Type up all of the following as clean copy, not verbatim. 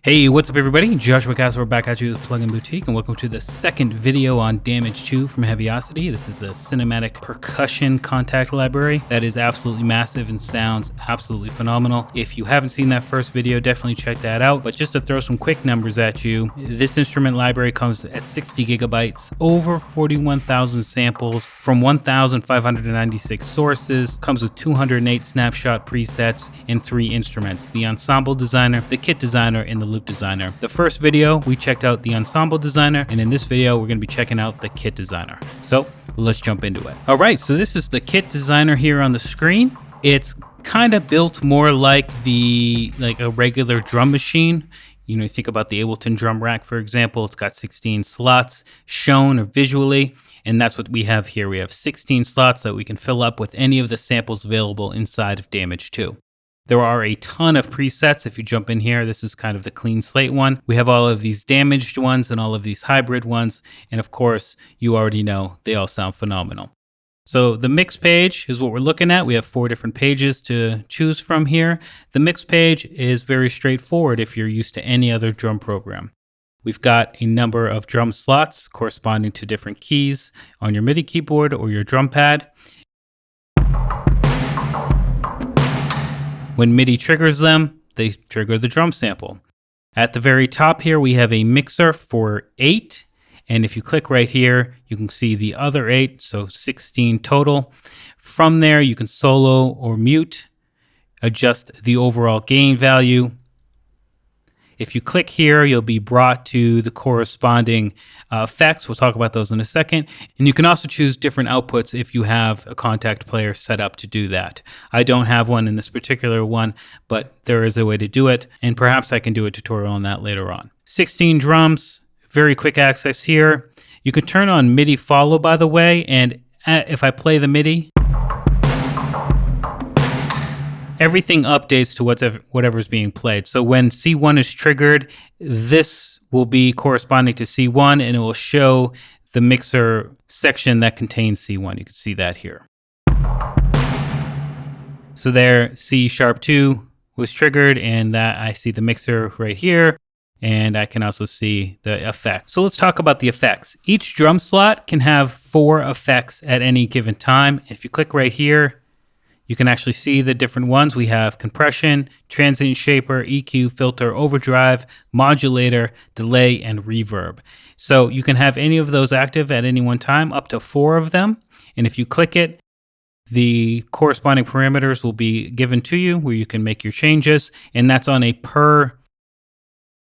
Hey, what's up everybody? Joshua Casper back at you with Plugin Boutique, and welcome to the second video on Damage 2 from Heavyocity. This is a cinematic percussion kontakt library that is absolutely massive and sounds absolutely phenomenal. If you haven't seen that first video, definitely check that out. But just to throw some quick numbers at you, this instrument library comes at 60 gigabytes, over 41,000 samples from 1,596 sources, comes with 208 snapshot presets and 3 instruments: the Ensemble Designer, the Kit Designer, and the Loop Designer. The first video, we checked out the Ensemble Designer, and in this video, we're going to be checking out the Kit Designer. So let's jump into it. All right, so this is the Kit Designer here on the screen. It's kind of built more like a regular drum machine. You know, you think about the Ableton drum rack, for example. It's got 16 slots shown or visually, and that's what we have here. We have 16 slots that we can fill up with any of the samples available inside of Damage 2. There are a ton of presets. If you jump in here, this is kind of the clean slate one. We have all of these damaged ones and all of these hybrid ones. And of course, you already know they all sound phenomenal. So the mix page is what we're looking at. We have 4 different pages to choose from here. The mix page is very straightforward if you're used to any other drum program. We've got a number of drum slots corresponding to different keys on your MIDI keyboard or your drum pad. When MIDI triggers them, they trigger the drum sample. At the very top here, we have a mixer for 8. And if you click right here, you can see the other 8, so 16 total. From there, you can solo or mute, adjust the overall gain value. If you click here, you'll be brought to the corresponding effects. We'll talk about those in a second. And you can also choose different outputs if you have a kontakt player set up to do that. I don't have one in this particular one, but there is a way to do it. And perhaps I can do a tutorial on that later on. 16 drums, very quick access here. You can turn on MIDI follow, by the way. And if I play the MIDI, everything updates to whatever's being played. So when C1 is triggered, this will be corresponding to C1, and it will show the mixer section that contains C1. You can see that here. So there, C#2 was triggered, and that I see the mixer right here, and I can also see the effect. So let's talk about the effects. Each drum slot can have 4 effects at any given time. If you click right here, you can actually see the different ones. We have compression, transient shaper, EQ, filter, overdrive, modulator, delay, and reverb. So you can have any of those active at any one time, up to 4 of them. And if you click it, the corresponding parameters will be given to you where you can make your changes. And that's on a per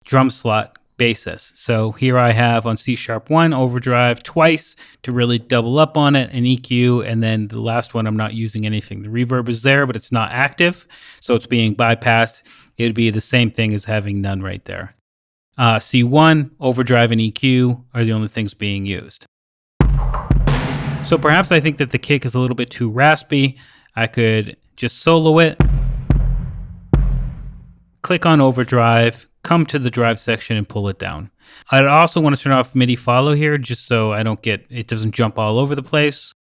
drum slot basis. So here I have on C#1 overdrive twice to really double up on it, and EQ, and then the last one I'm not using anything. The reverb is there, but it's not active, so it's being bypassed. It would be the same thing as having none right there. C1, overdrive, and EQ are the only things being used. So perhaps I think that the kick is a little bit too raspy. I could just solo it, click on overdrive, come to the drive section and pull it down. I'd also want to turn off MIDI follow here just so I don't get, it doesn't jump all over the place.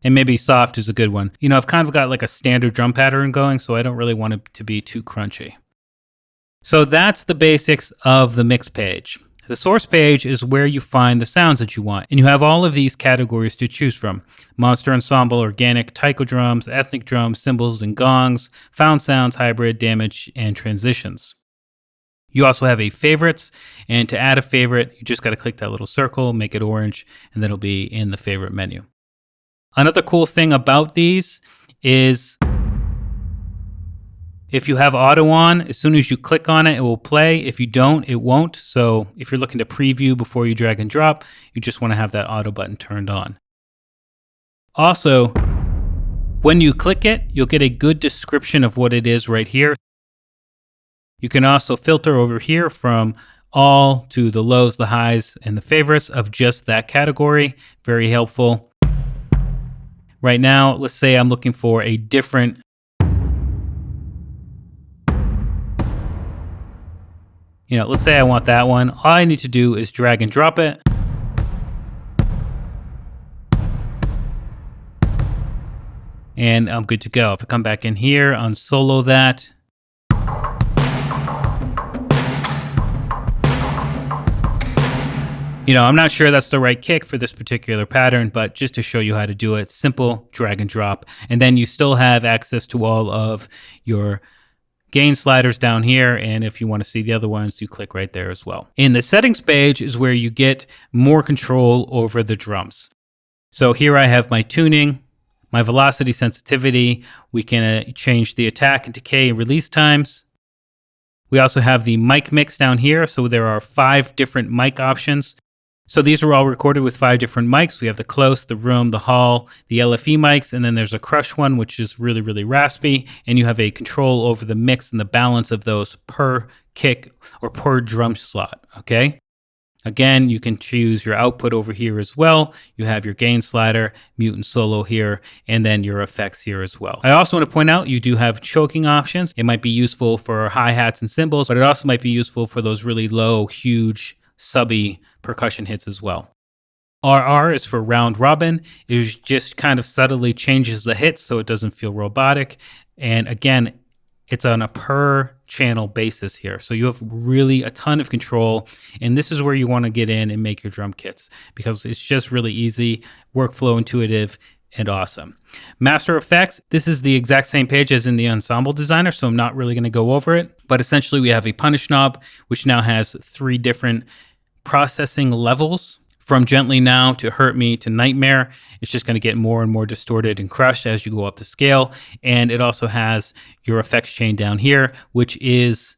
And maybe soft is a good one. You know, I've kind of got like a standard drum pattern going, so I don't really want it to be too crunchy. So that's the basics of the mix page. The source page is where you find the sounds that you want, and you have all of these categories to choose from: monster ensemble, organic, taiko drums, ethnic drums, cymbals and gongs, found sounds, hybrid, damage, and transitions. You also have a favorites, and to add a favorite, you just got to click that little circle, make it orange, and then it'll be in the favorite menu. Another cool thing about these is if you have auto on, as soon as you click on it, it will play. If you don't, it won't. So if you're looking to preview before you drag and drop, you just want to have that auto button turned on. Also, when you click it, you'll get a good description of what it is right here. You can also filter over here from all to the lows, the highs, and the favorites of just that category. Very helpful. Right now, let's say I'm looking for a different let's say I want that one. All I need to do is drag and drop it. And I'm good to go. If I come back in here, unsolo that. I'm not sure that's the right kick for this particular pattern, but just to show you how to do it, simple drag and drop. And then you still have access to all of your gain sliders down here. And if you want to see the other ones, you click right there as well. In the settings page is where you get more control over the drums. So here I have my tuning, my velocity sensitivity. We can change the attack and decay and release times. We also have the mic mix down here. So there are 5 different mic options. So these are all recorded with 5 different mics. We have the close, the room, the hall, the LFE mics, and then there's a crush one, which is really, really raspy. And you have a control over the mix and the balance of those per kick or per drum slot, okay? Again, you can choose your output over here as well. You have your gain slider, mute and solo here, and then your effects here as well. I also want to point out you do have choking options. It might be useful for hi-hats and cymbals, but it also might be useful for those really low, huge, subby percussion hits as well. RR is for round robin. It just kind of subtly changes the hits so it doesn't feel robotic. And again, it's on a per channel basis here. So you have really a ton of control. And this is where you want to get in and make your drum kits because it's just really easy, workflow intuitive, and awesome. Master Effects, this is the exact same page as in the Ensemble Designer, so I'm not really going to go over it. But essentially we have a punish knob, which now has 3 different processing levels. From gently now to hurt me to nightmare. It's just going to get more and more distorted and crushed as you go up the scale. And it also has your effects chain down here, which is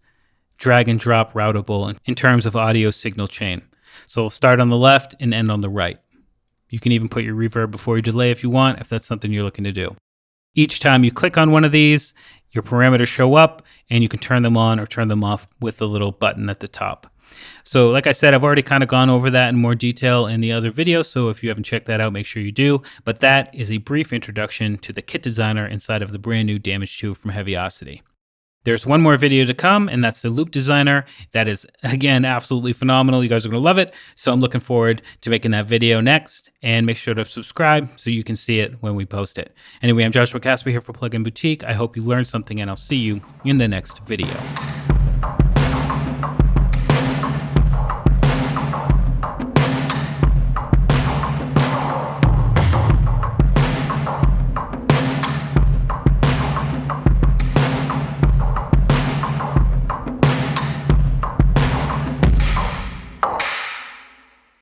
drag and drop routable in terms of audio signal chain. So we'll start on the left and end on the right. You can even put your reverb before your delay if you want, if that's something you're looking to do. Each time you click on one of these, your parameters show up and you can turn them on or turn them off with the little button at the top. So like I said, I've already kind of gone over that in more detail in the other video. So if you haven't checked that out, make sure you do. But that is a brief introduction to the kit designer inside of the brand new Damage 2 from Heavyocity. There's one more video to come, and that's the loop designer. That is, again, absolutely phenomenal. You guys are going to love it. So I'm looking forward to making that video next. And make sure to subscribe so you can see it when we post it. Anyway, I'm Joshua Casper here for Plugin Boutique. I hope you learned something, and I'll see you in the next video.